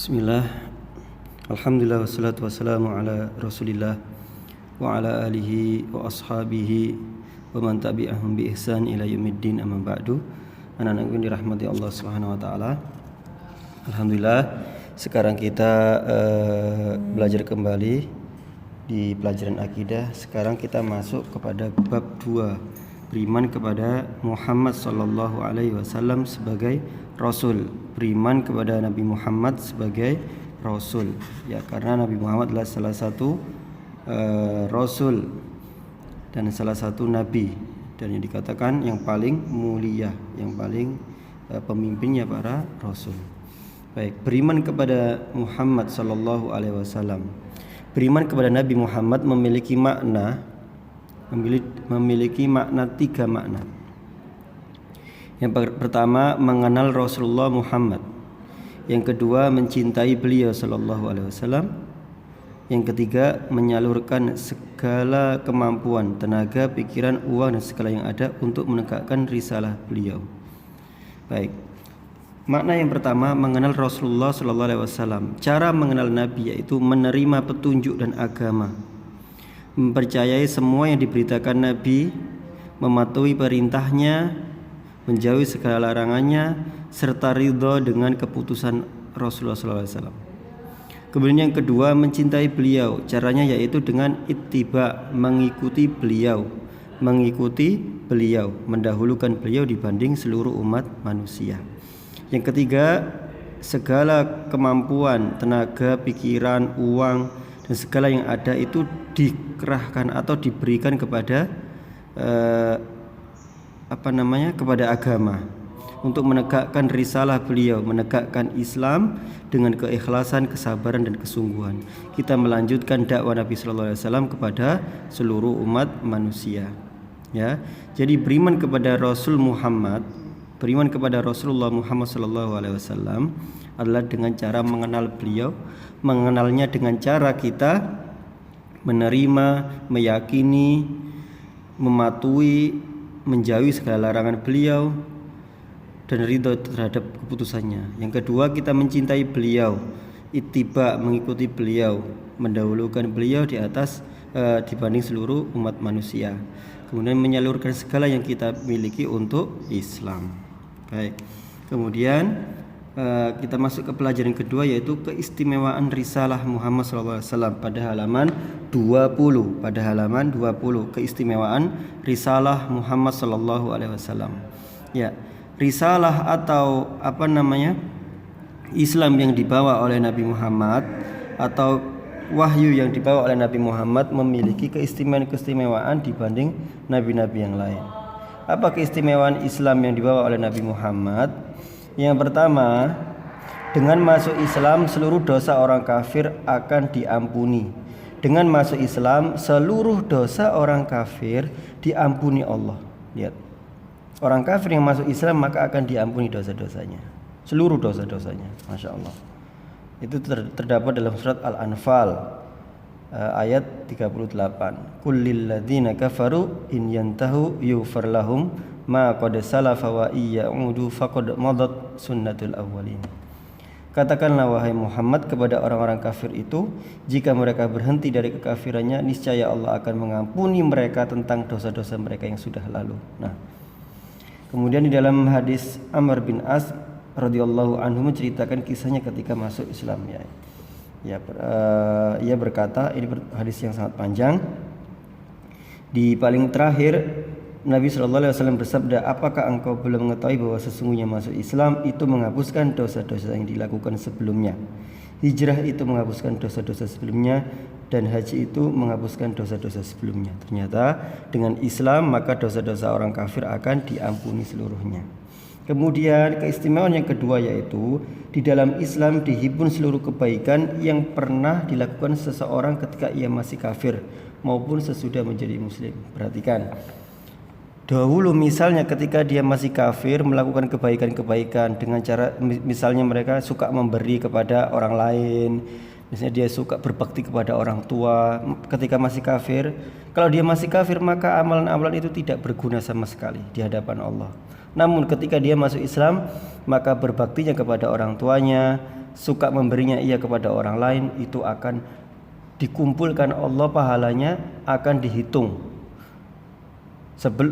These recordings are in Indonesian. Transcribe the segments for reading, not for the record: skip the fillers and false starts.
Bismillah, alhamdulillah wassalatu wassalamu ala rasulillah wa ala alihi wa ashabihi wa man tabi'ahum bi ihsan ila yaumiddin, amma ba'du. Anak-anakku yang dirahmati Allah Subhanahu wa taala. Alhamdulillah, sekarang kita belajar kembali di pelajaran akidah. Sekarang kita masuk kepada bab 2, beriman kepada Muhammad sallallahu alaihi wasallam sebagai rasul, beriman kepada Nabi Muhammad sebagai rasul. Ya, karena Nabi Muhammad adalah salah satu rasul dan salah satu nabi, dan yang dikatakan yang paling mulia, yang paling pemimpinnya para rasul. Baik, beriman kepada Muhammad sallallahu alaihi wasallam. Beriman kepada Nabi Muhammad memiliki makna tiga makna. Yang pertama, mengenal Rasulullah Muhammad. Yang kedua, mencintai beliau sallallahu alaihi wasallam. Yang ketiga, menyalurkan segala kemampuan, tenaga, pikiran, uang dan segala yang ada untuk menegakkan risalah beliau. Baik. Makna yang pertama, mengenal Rasulullah sallallahu alaihi wasallam. Cara mengenal Nabi yaitu menerima petunjuk dan agama, mempercayai semua yang diberitakan Nabi, mematuhi perintahnya, menjauhi segala larangannya, serta ridho dengan keputusan Rasulullah SAW. Kemudian yang kedua, mencintai beliau. Caranya yaitu dengan ittiba, mengikuti beliau, mendahulukan beliau dibanding seluruh umat manusia. Yang ketiga, segala kemampuan, tenaga, pikiran, uang dan segala yang ada itu dikerahkan atau diberikan kepada kepada agama untuk menegakkan risalah beliau, menegakkan Islam dengan keikhlasan, kesabaran dan kesungguhan. Kita melanjutkan dakwah Nabi sallallahu alaihi wasallam kepada seluruh umat manusia. Ya. Jadi beriman kepada Rasul Muhammad, beriman kepada Rasulullah Muhammad sallallahu alaihi wasallam adalah dengan cara mengenal beliau, mengenalnya dengan cara kita menerima, meyakini, mematuhi, menjauhi segala larangan beliau dan ridho terhadap keputusannya. Yang kedua, kita mencintai beliau, ittiba, mengikuti beliau, mendahulukan beliau di atas dibanding seluruh umat manusia. Kemudian menyalurkan segala yang kita miliki untuk Islam. Baik. Kemudian kita masuk ke pelajaran kedua, yaitu keistimewaan risalah Muhammad SAW pada halaman 20. Pada halaman 20, keistimewaan risalah Muhammad SAW. Ya, risalah atau Islam yang dibawa oleh Nabi Muhammad atau wahyu yang dibawa oleh Nabi Muhammad memiliki keistimewaan dibanding nabi-nabi yang lain. Apa keistimewaan Islam yang dibawa oleh Nabi Muhammad? Yang pertama, dengan masuk Islam seluruh dosa orang kafir akan diampuni. Dengan masuk Islam seluruh dosa orang kafir diampuni Allah. Lihat, orang kafir yang masuk Islam maka akan diampuni dosa-dosanya, seluruh dosa-dosanya. Masya Allah. Itu terdapat dalam surat Al-Anfal ayat 38. Kullil ladzina kafaru in yantahu yughfar lahum ma qad salafa wa iya'udu faqad madat sunnatul awwalin. Katakanlah wahai Muhammad kepada orang-orang kafir itu, jika mereka berhenti dari kekafirannya, niscaya Allah akan mengampuni mereka tentang dosa-dosa mereka yang sudah lalu. Nah, kemudian di dalam hadis Amr bin As radhiyallahu anhu menceritakan kisahnya ketika masuk Islam. Ia berkata, ini hadis yang sangat panjang. Di paling terakhir Nabi SAW bersabda, apakah engkau belum mengetahui bahwa sesungguhnya masuk Islam itu menghapuskan dosa-dosa yang dilakukan sebelumnya, hijrah itu menghapuskan dosa-dosa sebelumnya, dan haji itu menghapuskan dosa-dosa sebelumnya. Ternyata dengan Islam maka dosa-dosa orang kafir akan diampuni seluruhnya. Kemudian keistimewaan yang kedua yaitu di dalam Islam dihimpun seluruh kebaikan yang pernah dilakukan seseorang ketika ia masih kafir maupun sesudah menjadi muslim. Perhatikan, dahulu misalnya ketika dia masih kafir melakukan kebaikan-kebaikan dengan cara misalnya mereka suka memberi kepada orang lain, misalnya dia suka berbakti kepada orang tua ketika masih kafir. Kalau dia masih kafir maka amalan-amalan itu tidak berguna sama sekali di hadapan Allah. Namun ketika dia masuk Islam maka berbaktinya kepada orang tuanya, suka memberinya ia kepada orang lain, itu akan dikumpulkan Allah, pahalanya akan dihitung.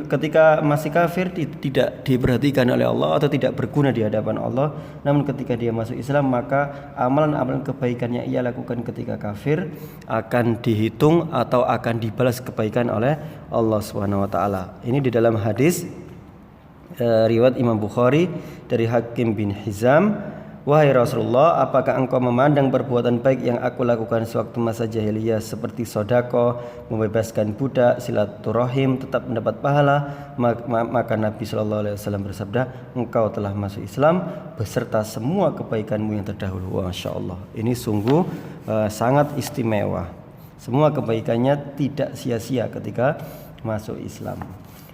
Ketika masih kafir tidak diperhatikan oleh Allah atau tidak berguna di hadapan Allah. Namun ketika dia masuk Islam, maka amalan-amalan kebaikan yang ia lakukan ketika kafir akan dihitung atau akan dibalas kebaikan oleh Allah Subhanahu wa taala. Ini di dalam hadis riwayat Imam Bukhari dari Hakim bin Hizam, "Wahai Rasulullah, apakah engkau memandang perbuatan baik yang aku lakukan sewaktu masa jahiliyah seperti sodako, membebaskan budak, silaturahim, tetap mendapat pahala?" Maka Nabi SAW bersabda, "Engkau telah masuk Islam beserta semua kebaikanmu yang terdahulu." Masya Allah, ini sungguh sangat istimewa. Semua kebaikannya tidak sia-sia ketika masuk Islam.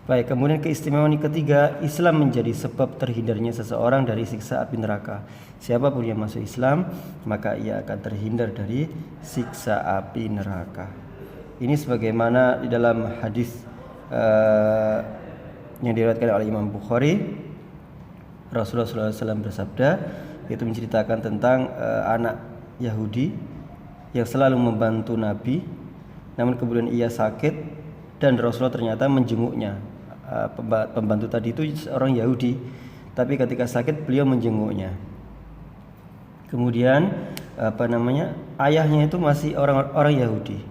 Baik, kemudian keistimewaan yang ketiga, Islam menjadi sebab terhindarnya seseorang dari siksa api neraka. Siapapun yang masuk Islam, maka ia akan terhindar dari siksa api neraka. Ini sebagaimana di dalam hadis yang diriwayatkan oleh Imam Bukhari, Rasulullah SAW bersabda, yaitu menceritakan tentang anak Yahudi yang selalu membantu Nabi, namun kemudian ia sakit dan Rasulullah ternyata menjenguknya. Pembantu tadi itu orang Yahudi, tapi ketika sakit beliau menjenguknya. Kemudian ayahnya itu masih orang Yahudi.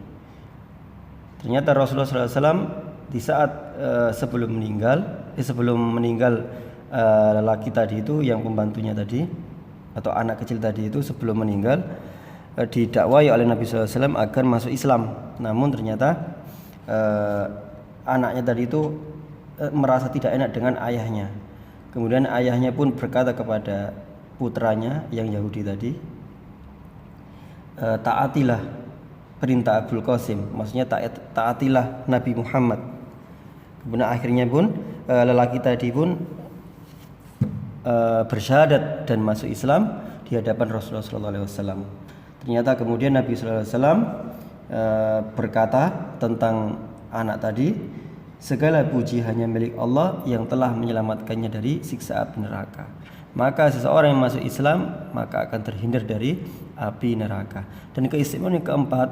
Ternyata Rasulullah SAW di saat sebelum meninggal lelaki tadi itu, yang pembantunya tadi atau anak kecil tadi itu sebelum meninggal, didakwai oleh Nabi SAW agar masuk Islam. Namun ternyata anaknya tadi itu merasa tidak enak dengan ayahnya. Kemudian ayahnya pun berkata kepada putranya yang Yahudi tadi, taatilah perintah Abul Qasim, maksudnya taatilah Nabi Muhammad. Kemudian akhirnya pun lelaki tadi pun bersyahadat dan masuk Islam di hadapan Rasulullah SAW. Ternyata kemudian Nabi SAW berkata tentang anak tadi, "Segala puji hanya milik Allah yang telah menyelamatkannya dari siksa api neraka." Maka seseorang yang masuk Islam maka akan terhindar dari api neraka. Dan keistimewaan yang keempat,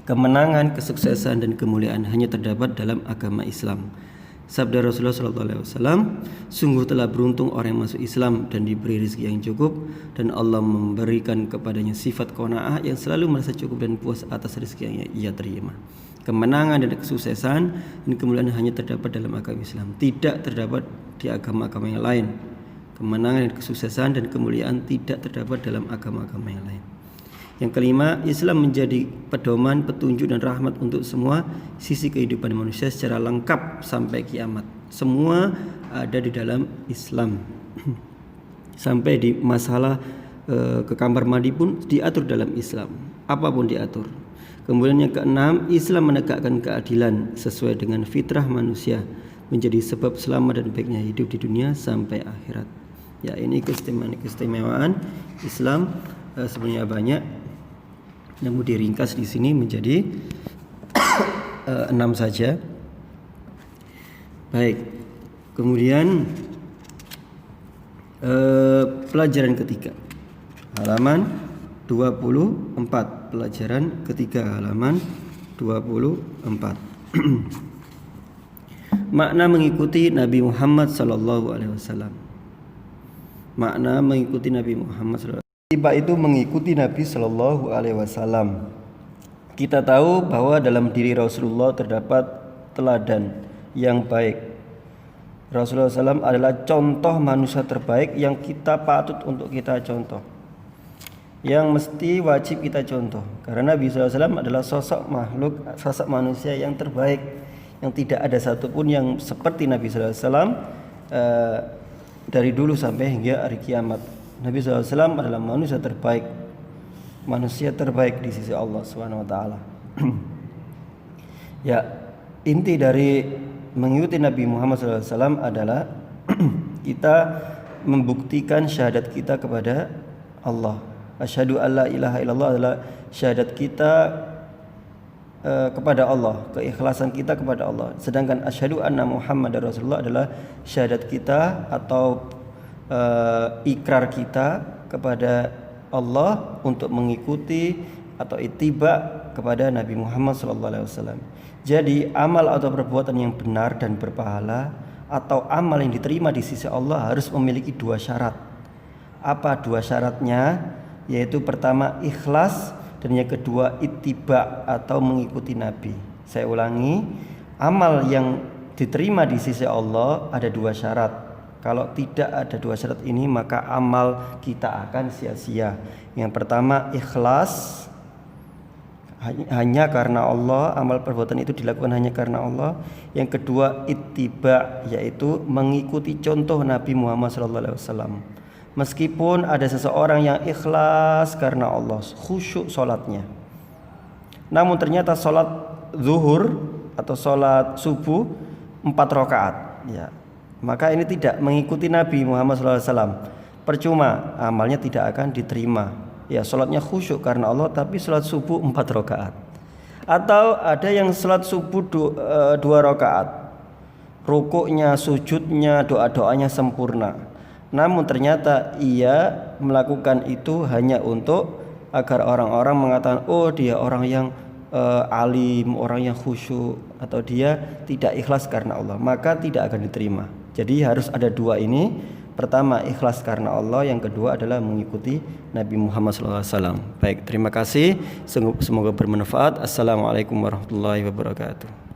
kemenangan, kesuksesan dan kemuliaan hanya terdapat dalam agama Islam. Sabda Rasulullah SAW, "Sungguh telah beruntung orang yang masuk Islam dan diberi rezeki yang cukup, dan Allah memberikan kepadanya sifat qanaah yang selalu merasa cukup dan puas atas rezeki yang ia terima." Kemenangan dan kesuksesan dan kemuliaan hanya terdapat dalam agama Islam, tidak terdapat di agama-agama yang lain. Kemenangan dan kesuksesan dan kemuliaan tidak terdapat dalam agama-agama yang lain. Yang kelima, Islam menjadi pedoman, petunjuk dan rahmat untuk semua sisi kehidupan manusia secara lengkap sampai kiamat. Semua ada di dalam Islam. Sampai di masalah ke kamar mandi pun diatur dalam Islam. Apapun diatur. Kemudian yang keenam, Islam menegakkan keadilan sesuai dengan fitrah manusia, menjadi sebab selamat dan baiknya hidup di dunia sampai akhirat. Ya, ini keistimewaan Islam sebenarnya banyak, namun diringkas di sini menjadi 6 saja. Baik. Kemudian pelajaran ketiga, halaman 24, pelajaran ketiga halaman 24. Makna mengikuti Nabi Muhammad SAW. Makna mengikuti Nabi Muhammad SAW. Tiba itu mengikuti Nabi SAW. Kita tahu bahwa dalam diri Rasulullah terdapat teladan yang baik. Rasulullah SAW adalah contoh manusia terbaik yang kita patut untuk kita contoh, yang mesti wajib kita contoh, karena Nabi SAW adalah sosok makhluk, sosok manusia yang terbaik, yang tidak ada satupun yang seperti Nabi SAW dari dulu sampai hingga hari kiamat. Nabi SAW adalah manusia terbaik di sisi Allah SWT. Ya, inti dari mengikuti Nabi Muhammad SAW adalah kita membuktikan syahadat kita kepada Allah. Asyhadu alla ilaha illallah adalah syahadat kita kepada Allah, keikhlasan kita kepada Allah. Sedangkan asyhadu anna Muhammadar Rasulullah adalah syahadat kita atau ikrar kita kepada Allah untuk mengikuti atau ittiba kepada Nabi Muhammad SAW. Jadi amal atau perbuatan yang benar dan berpahala atau amal yang diterima di sisi Allah harus memiliki dua syarat. Apa dua syaratnya? Yaitu pertama ikhlas dan yang kedua ittiba atau mengikuti Nabi. Saya ulangi, amal yang diterima di sisi Allah ada dua syarat. Kalau tidak ada dua syarat ini maka amal kita akan sia-sia. Yang pertama ikhlas, hanya karena Allah, amal perbuatan itu dilakukan hanya karena Allah. Yang kedua ittiba, yaitu mengikuti contoh Nabi Muhammad SAW. Meskipun ada seseorang yang ikhlas karena Allah, khusyuk sholatnya, namun ternyata sholat zuhur atau sholat subuh 4 rakaat, ya, maka ini tidak mengikuti Nabi Muhammad SAW. Percuma, amalnya tidak akan diterima. Ya, sholatnya khusyuk karena Allah tapi sholat subuh 4 rakaat. Atau ada yang sholat subuh 2 rakaat, rukuknya, sujudnya, doa-doanya sempurna, namun ternyata ia melakukan itu hanya untuk agar orang-orang mengatakan, oh dia orang yang alim, orang yang khusyuk, atau dia tidak ikhlas karena Allah, maka tidak akan diterima. Jadi harus ada dua ini. Pertama ikhlas karena Allah, yang kedua adalah mengikuti Nabi Muhammad SAW. Baik, terima kasih. Semoga bermanfaat. Assalamualaikum warahmatullahi wabarakatuh.